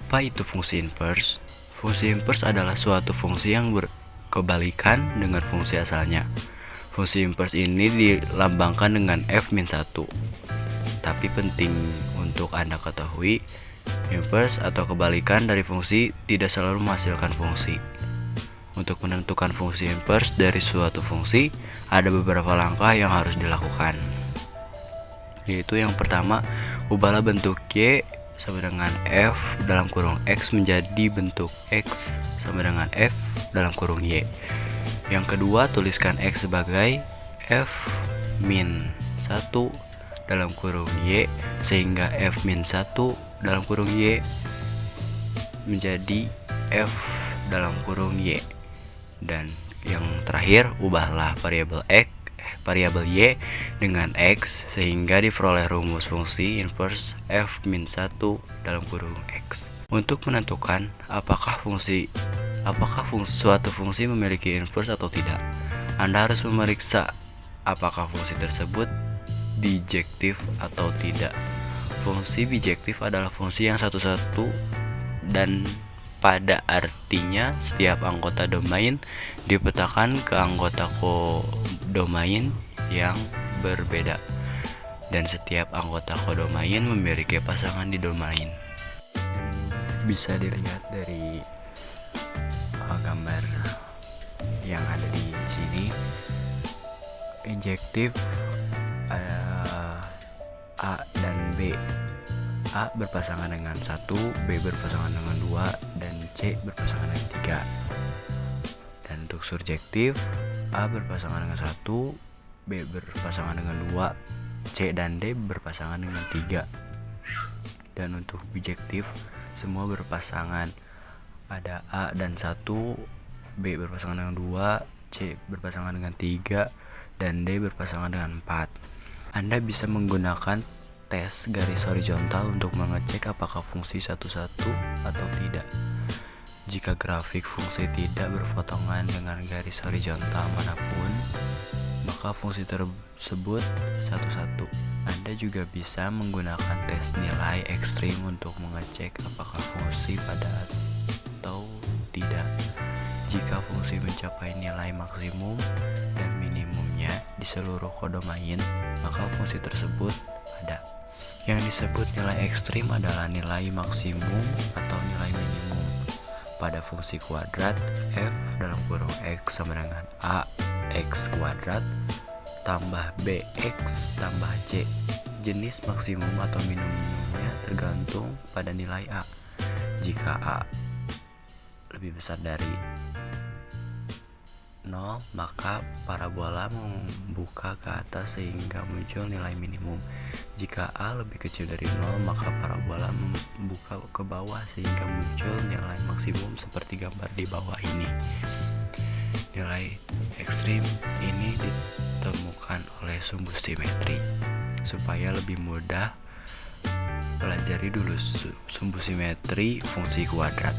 Apa itu fungsi inverse? Fungsi inverse adalah suatu fungsi yang berkebalikan dengan fungsi asalnya. Fungsi inverse ini dilambangkan dengan f-1. Tapi penting untuk Anda ketahui, inverse atau kebalikan dari fungsi tidak selalu menghasilkan fungsi. Untuk menentukan fungsi inverse dari suatu fungsi, ada beberapa langkah yang harus dilakukan. Yaitu yang pertama, ubahlah bentuk y sama dengan f dalam kurung x menjadi bentuk x sama dengan f dalam kurung y. Yang kedua, tuliskan x sebagai f-1 dalam kurung y sehingga f-1 dalam kurung y menjadi f dalam kurung y. Dan yang terakhir, ubahlah variabel y dengan x sehingga diperoleh rumus fungsi inverse f-1 dalam kurung x. Untuk menentukan apakah suatu fungsi memiliki inverse atau tidak, Anda harus memeriksa apakah fungsi tersebut bijektif atau tidak. Fungsi bijektif adalah fungsi yang satu-satu dan pada artinya setiap anggota domain dipetakan ke anggota kodomain yang berbeda, dan setiap anggota kodomain memiliki pasangan di domain. Bisa dilihat dari gambar yang ada di sini. Injektif A dan B. A berpasangan dengan 1, B berpasangan dengan 2, dan C berpasangan dengan 3. Dan untuk surjektif, A berpasangan dengan 1, B berpasangan dengan 2, C dan D berpasangan dengan 3. Dan untuk bijektif, semua berpasangan. Ada A dan 1, B berpasangan dengan 2, C berpasangan dengan 3, dan D berpasangan dengan 4. Anda bisa menggunakan tes garis horizontal untuk mengecek apakah fungsi satu-satu atau tidak. Jika grafik fungsi tidak berpotongan dengan garis horizontal manapun, maka fungsi tersebut satu-satu. Anda juga bisa menggunakan tes nilai ekstrim untuk mengecek apakah fungsi padat atau tidak. Jika fungsi mencapai nilai maksimum dan minimumnya di seluruh kodomain, maka fungsi tersebut ada. Yang disebut nilai ekstrim adalah nilai maksimum atau nilai minimum pada fungsi kuadrat f dalam kurung x sama dengan a x kuadrat tambah bx tambah c. Jenis maksimum atau minimumnya tergantung pada nilai a. Jika a lebih besar dari 0, maka parabola membuka ke atas sehingga muncul nilai minimum. Jika A lebih kecil dari 0, maka parabola membuka ke bawah sehingga muncul nilai maksimum seperti gambar di bawah ini. Nilai ekstrim ini ditemukan oleh sumbu simetri. Supaya lebih mudah, pelajari dulu sumbu simetri fungsi kuadrat.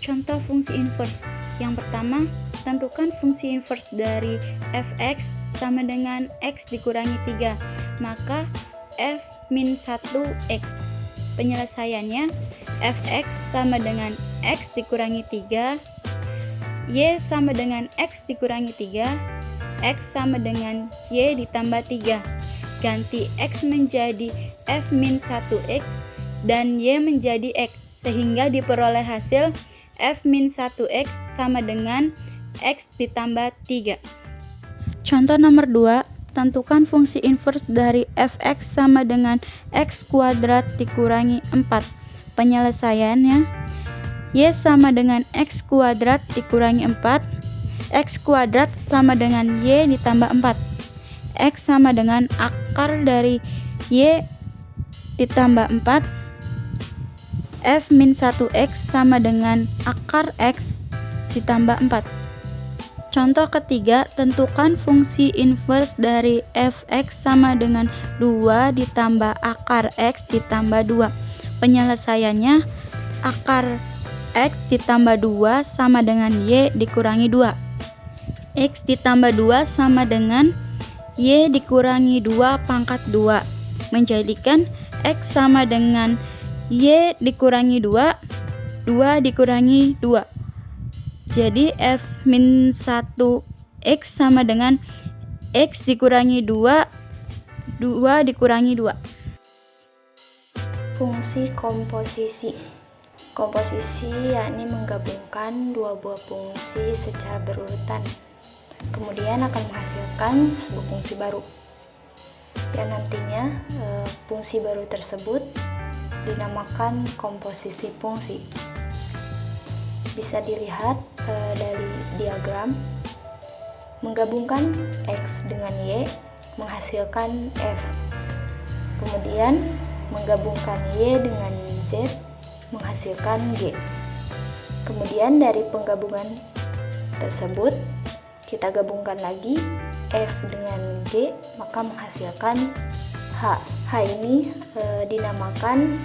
Contoh fungsi inverse. Yang pertama, tentukan fungsi inverse dari fx sama dengan x dikurangi 3, maka f-1x. Penyelesaiannya, fx sama dengan x dikurangi 3, y sama dengan x dikurangi 3, x sama dengan y ditambah 3. Ganti x menjadi f-1x dan y menjadi x, sehingga diperoleh hasil f-1x sama dengan x ditambah 3. Contoh nomor 2, tentukan fungsi inverse dari fx sama dengan x kuadrat dikurangi 4. Penyelesaiannya, y sama dengan x kuadrat dikurangi 4, x kuadrat sama dengan y ditambah 4. X sama dengan akar dari y ditambah 4, f-1x sama dengan akar x ditambah 4. Contoh ketiga, tentukan fungsi inverse dari fx sama dengan 2 ditambah akar x ditambah 2. Penyelesaiannya, akar x ditambah 2 sama dengan y dikurangi 2. X ditambah 2 sama dengan y dikurangi 2 pangkat 2, menjadikan x sama dengan Y dikurangi 2, 2 dikurangi 2. Jadi F-1X sama dengan X dikurangi 2, 2 dikurangi 2. Fungsi komposisi. Komposisi yakni menggabungkan dua buah fungsi secara berurutan, kemudian akan menghasilkan sebuah fungsi baru, yang nantinya fungsi baru tersebut dinamakan komposisi fungsi. Bisa dilihat dari diagram. Menggabungkan X dengan Y menghasilkan F. Kemudian menggabungkan Y dengan Z menghasilkan G. Kemudian dari penggabungan tersebut kita gabungkan lagi F dengan G, maka menghasilkan H. H ini dinamakan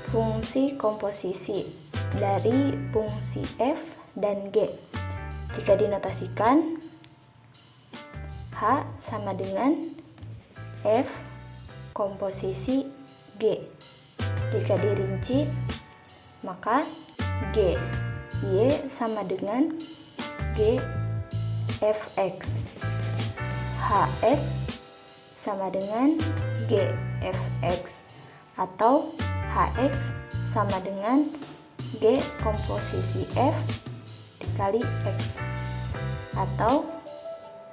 fungsi komposisi dari fungsi F dan G. Jika dinotasikan, H sama dengan F komposisi G. Jika dirinci, maka G Y sama dengan G Fx. Hx sama dengan G Fx, atau Hx sama dengan G komposisi F dikali X, atau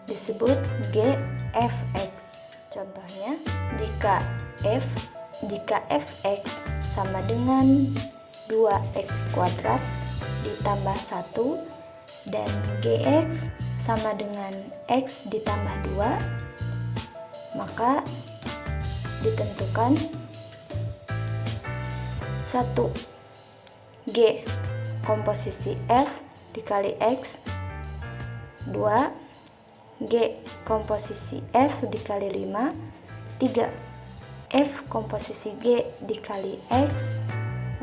disebut G Fx. Contohnya, jika Fx sama dengan 2x kuadrat ditambah 1 dan Gx sama dengan X ditambah 2, maka ditentukan 1 G komposisi F dikali X, 2 G komposisi F dikali 5, 3 F komposisi G dikali X,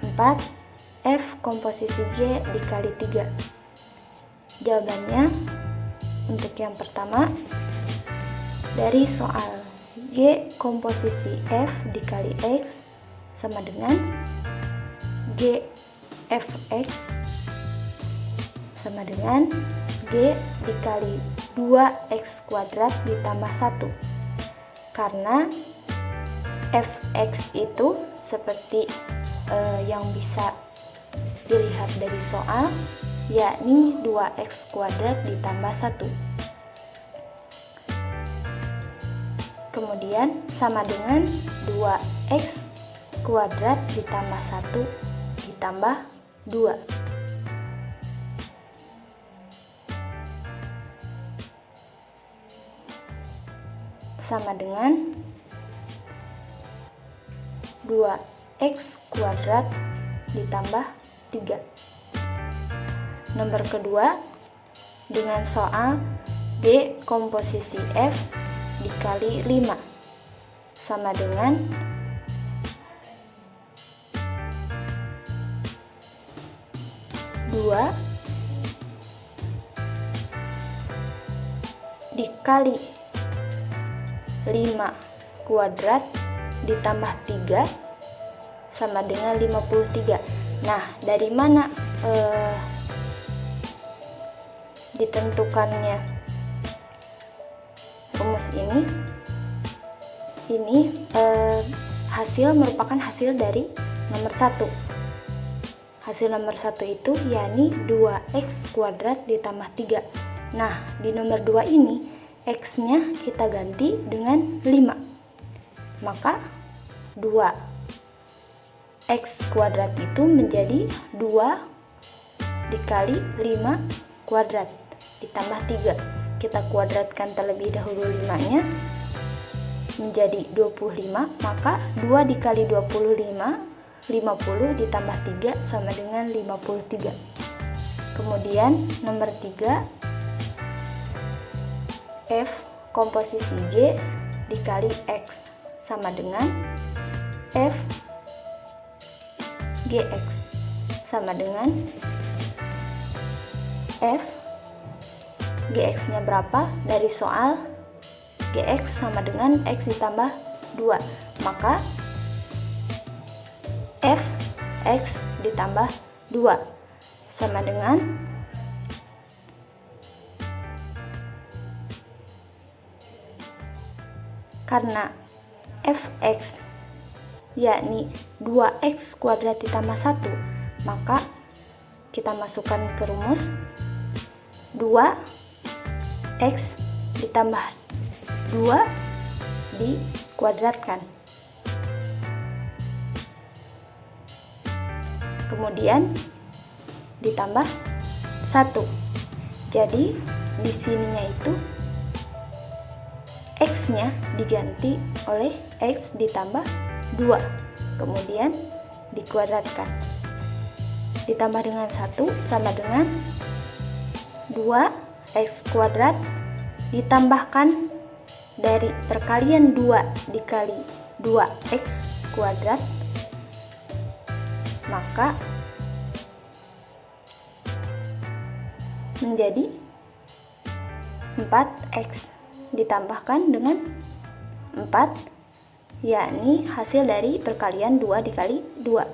4 F komposisi G dikali 3. Jawabannya untuk yang pertama, dari soal G komposisi F dikali X sama dengan G Fx sama dengan G dikali 2x kuadrat ditambah 1. Karena Fx itu seperti yang bisa dilihat dari soal, yakni 2x kuadrat ditambah 1. Kemudian sama dengan 2x kuadrat ditambah 1 ditambah 2. Sama dengan 2x kuadrat ditambah 3. Nomor kedua, dengan soal G komposisi F dikali 5 sama dengan 2 dikali 5 kuadrat ditambah 3 sama dengan 53. Nah, dari mana ditentukannya rumus ini? Ini hasil merupakan hasil dari nomor 1. Hasil nomor 1 itu yakni 2x kuadrat ditambah 3. Nah, di nomor 2 ini x-nya kita ganti dengan 5. Maka 2x kuadrat itu menjadi 2 dikali 5 kuadrat ditambah 3. Kita kuadratkan terlebih dahulu 5-nya menjadi 25, maka 2 dikali 25 50 ditambah 3 sama dengan 53. Kemudian nomor 3, F komposisi G dikali X sama dengan F Gx sama dengan F Gx nya berapa? Dari soal Gx sama dengan X ditambah 2, maka F X ditambah 2 sama dengan karena fx yakni 2x kuadrat ditambah 1, maka kita masukkan ke rumus 2x ditambah 2 dikuadratkan. Kemudian ditambah 1. Jadi di sininya itu x-nya diganti oleh x ditambah 2, kemudian dikuadratkan. Ditambah dengan 1 sama dengan 2x kuadrat ditambahkan dari perkalian 2 dikali 2x kuadrat, maka menjadi 4x ditambahkan dengan 4, yakni hasil dari perkalian 2 dikali 2,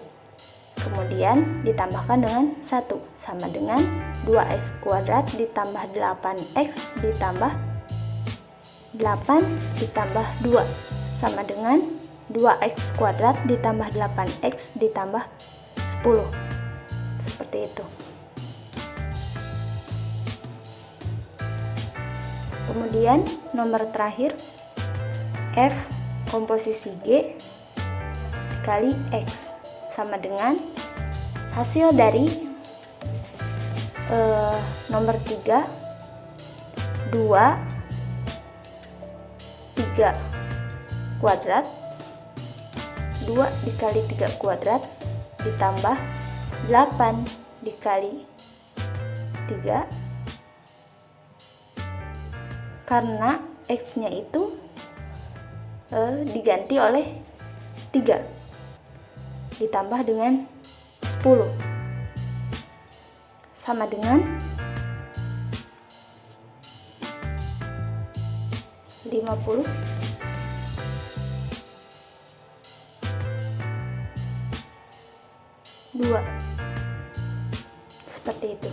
kemudian ditambahkan dengan 1 sama dengan 2x kuadrat ditambah 8x ditambah 8 ditambah 2 sama dengan 2x kuadrat ditambah 8x ditambah 10, seperti itu. Kemudian nomor terakhir, f komposisi G dikali X sama dengan hasil dari nomor 3, 2, 3 kuadrat, 2 dikali 3 kuadrat ditambah 8 dikali 3, karena x-nya itu diganti oleh 3 ditambah dengan 10 sama dengan 52, seperti itu.